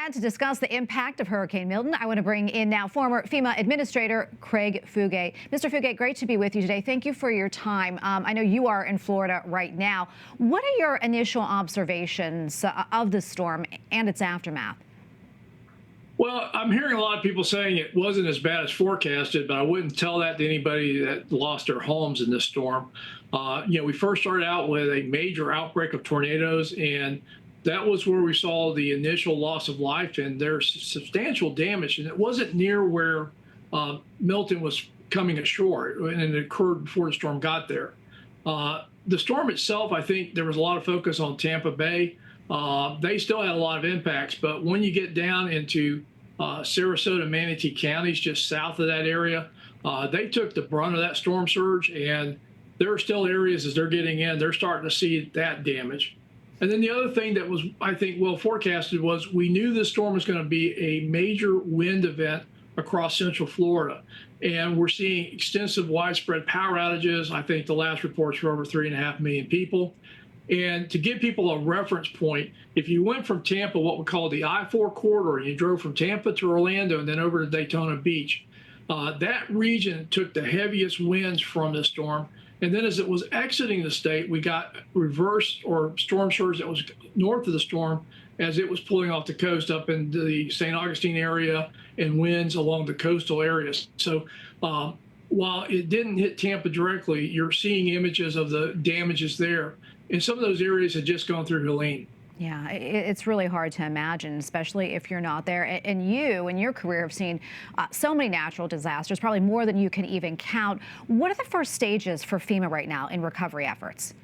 And to discuss the impact of Hurricane Milton, I want to bring in now former FEMA Administrator Craig Fugate. Mr. Fugate, great to be with you today. Thank you for your time. I know you are in Florida right now. What are your initial observations of the storm and its aftermath? Well, I'm hearing a lot of people saying it wasn't as bad as forecasted, but I wouldn't tell that to anybody that lost their homes in this storm. We first started out with a major outbreak of tornadoes, and that was where we saw the initial loss of life, and there's substantial damage. And it wasn't near where Milton was coming ashore, and it occurred before the storm got there. The storm itself, I think there was a lot of focus on Tampa Bay. They still had a lot of impacts, but when you get down into Sarasota, Manatee counties, just south of that area, they took the brunt of that storm surge, and there are still areas as they're getting in, they're starting to see that damage. And then the other thing that was, I think, well forecasted was we knew this storm was going to be a major wind event across Central Florida. And we're seeing extensive widespread power outages. I think the last reports were over 3.5 million people. And to give people a reference point, if you went from Tampa, what we call the I-4 corridor, and you drove from Tampa to Orlando and then over to Daytona Beach, that region took the heaviest winds from this storm. And then as it was exiting the state, we got reversed or storm surge that was north of the storm as it was pulling off the coast up into the St. Augustine area and winds along the coastal areas. So while it didn't hit Tampa directly, you're seeing images of the damages there. And some of those areas had just gone through Helene. Yeah, it's really hard to imagine, especially if you're not there. And you, in your career, have seen so many natural disasters, probably more than you can even count. What are the first stages for FEMA right now in recovery efforts?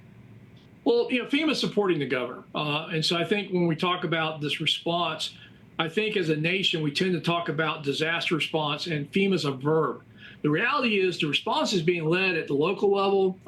Well, FEMA's supporting the governor. And so I think when we talk about this response, I think as a nation, we tend to talk about disaster response, and FEMA's a verb. The reality is the response is being led at the local level,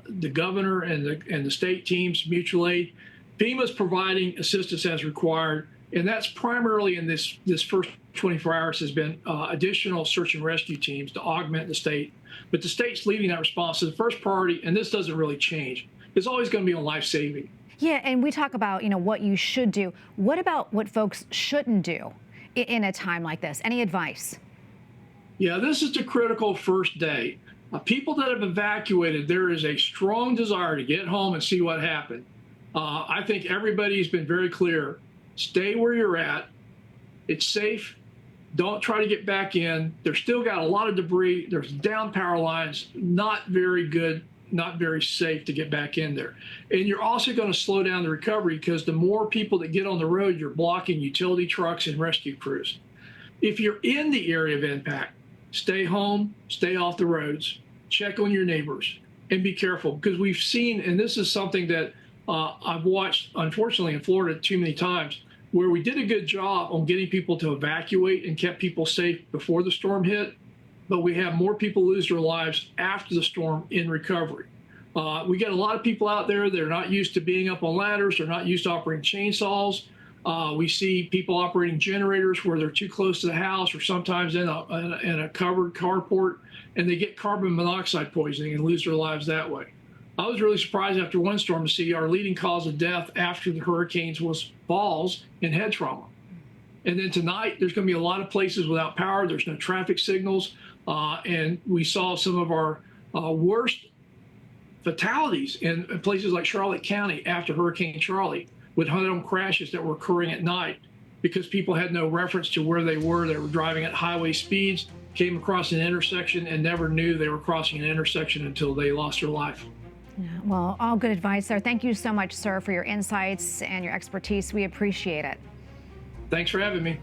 the governor and the state teams, mutual aid. FEMA's providing assistance as required, and that's primarily in this first 24 hours has been additional search and rescue teams to augment the state. But the state's leading that response. So the first priority, and this doesn't really change, is always going to be on life saving. Yeah, and we talk about what you should do. What about what folks shouldn't do in a time like this? Any advice? Yeah, this is the critical first day. People that have evacuated, there is a strong desire to get home and see what happened. I think everybody's been very clear. Stay where you're at. It's safe. Don't try to get back in. There's still got a lot of debris. There's down power lines. Not very good, not very safe to get back in there. And you're also going to slow down the recovery because the more people that get on the road, you're blocking utility trucks and rescue crews. If you're in the area of impact, stay home, stay off the roads, check on your neighbors, and be careful because we've seen, and this is something that I've watched, unfortunately, in Florida too many times, where we did a good job on getting people to evacuate and kept people safe before the storm hit, but we have more people lose their lives after the storm in recovery. We get a lot of people out there that are not used to being up on ladders, they're not used to operating chainsaws. We see people operating generators where they're too close to the house or sometimes in a covered carport, and they get carbon monoxide poisoning and lose their lives that way. I was really surprised after one storm to see our leading cause of death after the hurricanes was falls and head trauma. And then tonight, there's going to be a lot of places without power. There's no traffic signals. And we saw some of our worst fatalities in places like Charlotte County after Hurricane Charlie, with head-on crashes that were occurring at night because people had no reference to where they were. They were driving at highway speeds, came across an intersection, and never knew they were crossing an intersection until they lost their life. Yeah, well, all good advice, sir. Thank you so much, sir, for your insights and your expertise. We appreciate it. Thanks for having me.